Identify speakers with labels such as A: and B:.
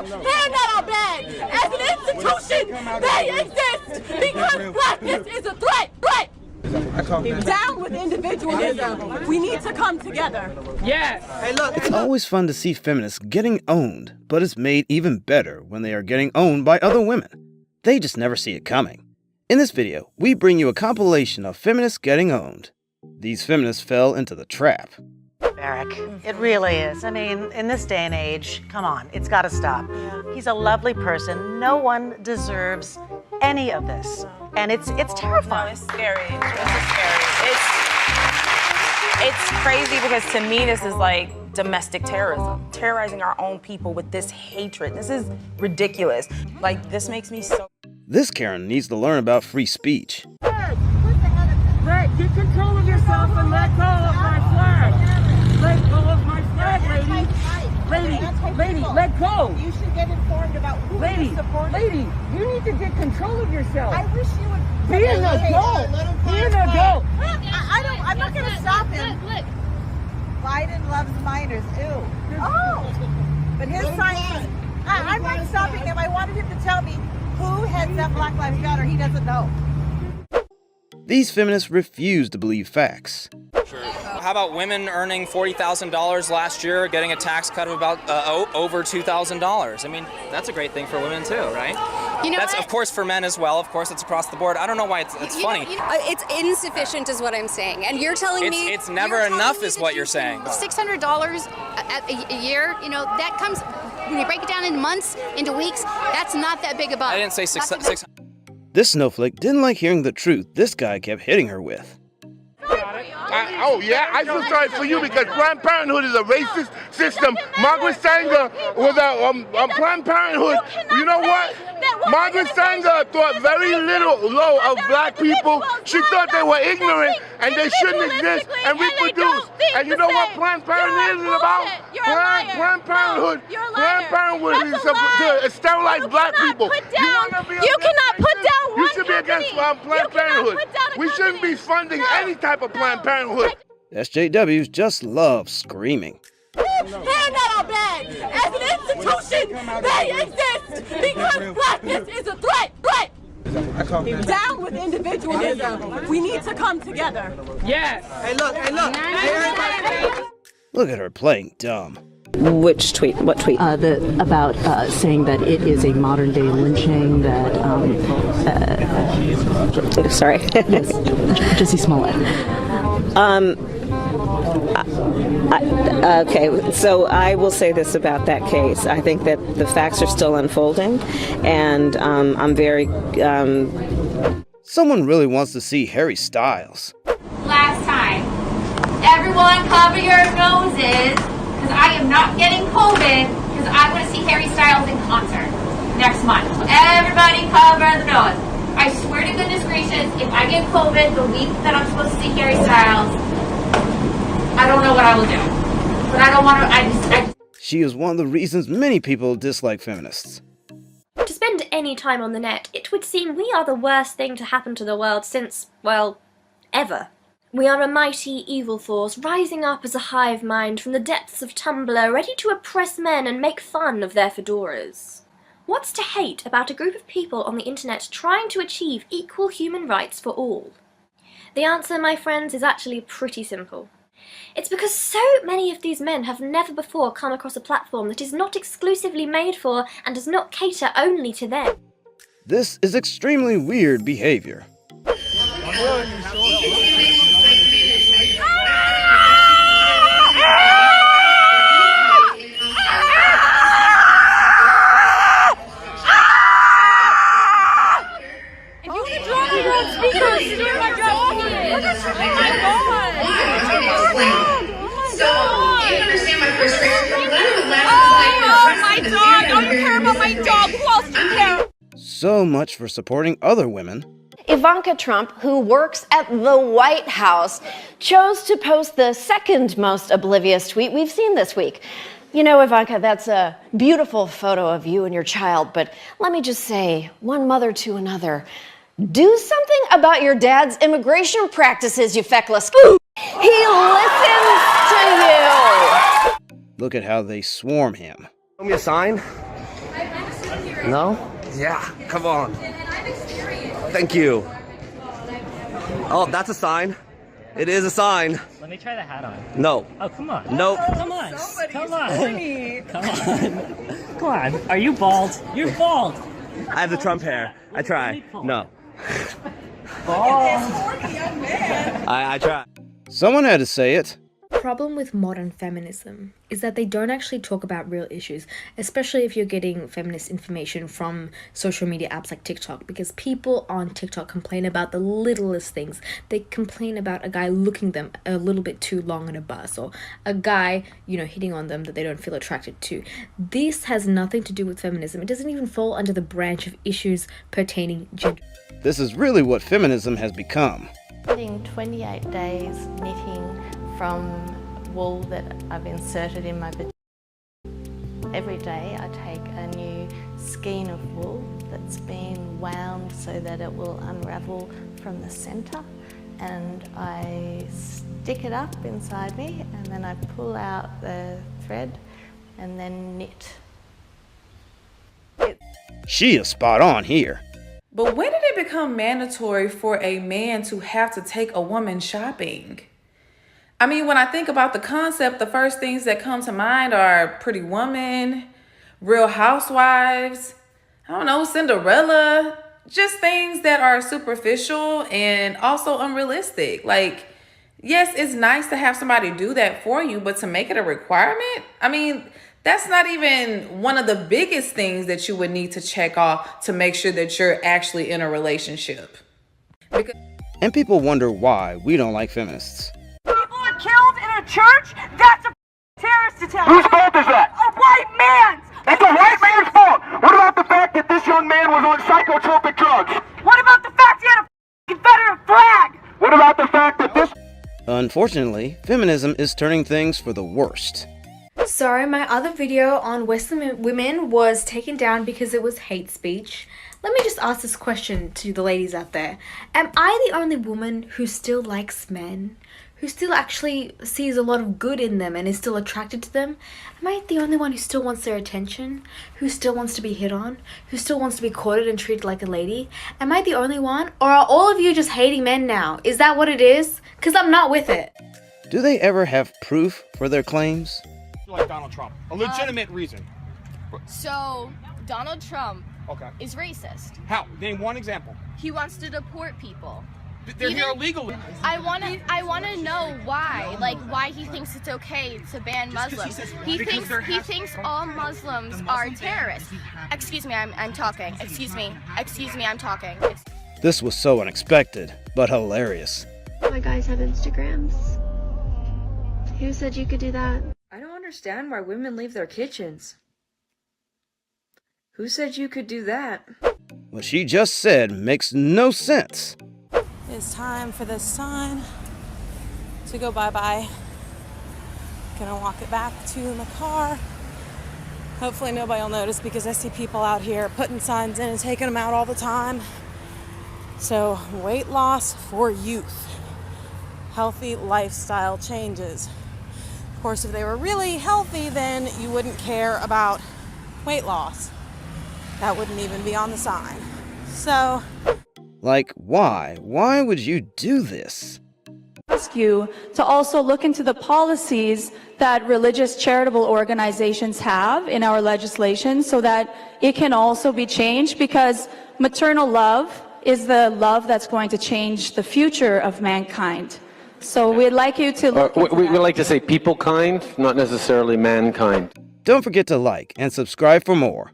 A: They're not our bag. As an institution, they exist because blackness is a threat. Down with individualism. We need to come together.
B: Yes.
C: Hey, look.
D: It's always fun to see feminists getting owned, but it's made even better when they are getting owned by other women. They just never see it coming. In this video, we bring you a compilation of feminists getting owned. These feminists fell into the trap.
C: Eric, it really is. I mean, in this day and age, come on, it's got to stop. He's a lovely person. No one deserves any of this. And it's terrifying.
E: No, it's scary. It's scary. It's crazy because to me this is like domestic terrorism. Terrorizing our own people with this hatred. This is ridiculous. Like, this makes me so...
D: This Karen needs to learn about free speech.
B: Hey, get control of yourself and let go of my flag. Let go of my flag, lady, let go.
A: You should get informed about who you're supporting.
B: Lady, you need to get control of yourself.
A: I wish you would
B: Be an adult. Be an adult.
A: I'm not going to stop him. Look. Biden loves minors. Ew. Oh. But his sign is... I'm not stopping him. I wanted him to tell me who heads up Black Lives Matter. He doesn't know.
D: These feminists refuse to believe facts.
F: How about women earning $40,000 last year, getting a tax cut of about over $2,000? I mean, that's a great thing for women too, right?
G: You know
F: that's
G: what?
F: Of course for men as well. Of course, it's across the board. I don't know why it's funny.
G: It's insufficient, is what I'm saying, and you're telling me
F: it's never enough, is what you're saying.
G: $600 a year, you know, that comes when you break it down into months, into weeks. That's not that big a bump.
F: I didn't say 600.
D: This snowflake didn't like hearing the truth this guy kept hitting her with.
H: I feel sorry for you because Planned Parenthood is a racist system. Margaret Sanger was a Planned Parenthood. You know what? Margaret Sanger thought very low of black people. She thought they were ignorant and they shouldn't exist and reproduce. And you know what Planned Parenthood is about? Planned Parenthood is to sterilize black people.
A: You cannot put down one
H: You should be against Planned Parenthood. We shouldn't be funding any type of Planned Parenthood.
D: SJWs just love screaming.
A: They're not our bag. As an institution, they exist because blackness is a threat. Down with individualism. We need to come together.
B: Yes.
C: Hey, look.
D: Look at her playing dumb.
I: Which tweet? What tweet?
J: About saying that it is a modern day lynching. That
I: sorry.
J: Yes, Jussie Smollett.
I: Okay, so I will say this about that case. I think that the facts are still unfolding, and I'm very...
D: Someone really wants to see Harry Styles.
K: Last time, everyone cover your noses, because I am not getting COVID, because I want to see Harry Styles in concert next month. So everybody cover the nose. I swear to goodness gracious, if I get COVID the week that I'm supposed to see Harry Styles, I don't know what I will do. But I don't want to,
D: She is one of the reasons many people dislike feminists.
L: To spend any time on the net, it would seem we are the worst thing to happen to the world since, well, ever. We are a mighty evil force, rising up as a hive mind from the depths of Tumblr, ready to oppress men and make fun of their fedoras. What's to hate about a group of people on the internet trying to achieve equal human rights for all? The answer, my friends, is actually pretty simple. It's because so many of these men have never before come across a platform that is not exclusively made for and does not cater only to them.
D: This is extremely weird behavior. So much for supporting other women.
M: Ivanka Trump, who works at the White House, chose to post the second most oblivious tweet we've seen this week. You know, Ivanka, that's a beautiful photo of you and your child, but let me just say, one mother to another, do something about your dad's immigration practices, you feckless. He listens to you.
D: Look at how they swarm him.
N: Show me a sign. No? Yeah, come on. Thank you. Oh, that's a sign. It is a sign.
O: Let me try the hat on.
N: No.
O: Oh, come on.
N: Nope.
O: Come on. Come on. Come on. Come on. Are you bald? You're bald.
N: I have the Trump hair. I try. No.
O: Bald.
N: I try.
D: Someone had to say it.
P: Problem with modern feminism is that they don't actually talk about real issues, especially if you're getting feminist information from social media apps like TikTok, because people on TikTok complain about the littlest things. They complain about a guy looking them a little bit too long on a bus, or a guy, hitting on them that they don't feel attracted to. This has nothing to do with feminism. It doesn't even fall under the branch of issues pertaining gender.
D: This is really what feminism has become.
Q: Spending 28 days knitting from wool that I've inserted in my vagina. Every day I take a new skein of wool that's been wound so that it will unravel from the centre, and I stick it up inside me, and then I pull out the thread and then knit.
D: She is spot on here.
R: But when did it become mandatory for a man to have to take a woman shopping? I mean, when I think about the concept, the first things that come to mind are Pretty Woman, Real Housewives, I don't know, Cinderella, just things that are superficial and also unrealistic. Like, yes, it's nice to have somebody do that for you, but to make it a requirement? I mean, that's not even one of the biggest things that you would need to check off to make sure that you're actually in a relationship.
D: And people wonder why we don't like feminists.
S: Killed in a church? That's a terrorist attack.
H: Whose fault is that?
S: A white man's.
H: It's a white man's fault. What about the fact that this young man was on psychotropic drugs?
S: What about the fact he had a Confederate flag?
H: What about the fact that this...
D: Unfortunately, feminism is turning things for the worst.
P: So my other video on Western women was taken down because it was hate speech. Let me just ask this question to the ladies out there. Am I the only woman who still likes men? Who still actually sees a lot of good in them and is still attracted to them? Am I the only one who still wants their attention? Who still wants to be hit on? Who still wants to be courted and treated like a lady? Am I the only one? Or are all of you just hating men now? Is that what it is? Because I'm not with it.
D: Do they ever have proof for their claims?
T: Like Donald Trump, a legitimate reason.
U: So, Donald Trump is racist.
T: How? Name one example.
U: He wants to deport people.
T: They're here illegally.
U: I wanna know why. Like why he thinks it's okay to ban Muslims. He thinks all Muslims are terrorists. Excuse me, I'm talking. Excuse me, I'm talking.
D: This was so unexpected, but hilarious.
V: My guys have Instagrams. Who said you could do that?
W: I don't understand why women leave their kitchens. Who said you could do that?
D: What she just said makes no sense.
E: It's time for this sign to go bye-bye. Gonna walk it back to my car. Hopefully nobody will notice because I see people out here putting signs in and taking them out all the time. So, weight loss for youth. Healthy lifestyle changes. Of course, if they were really healthy, then you wouldn't care about weight loss. That wouldn't even be on the sign. So,
D: like, why? Why would you do this?
X: Ask you to also look into the policies that religious charitable organizations have in our legislation so that it can also be changed, because maternal love is the love that's going to change the future of mankind. So we'd like you to look into
Y: we like to say people kind, not necessarily mankind.
D: Don't forget to like and subscribe for more.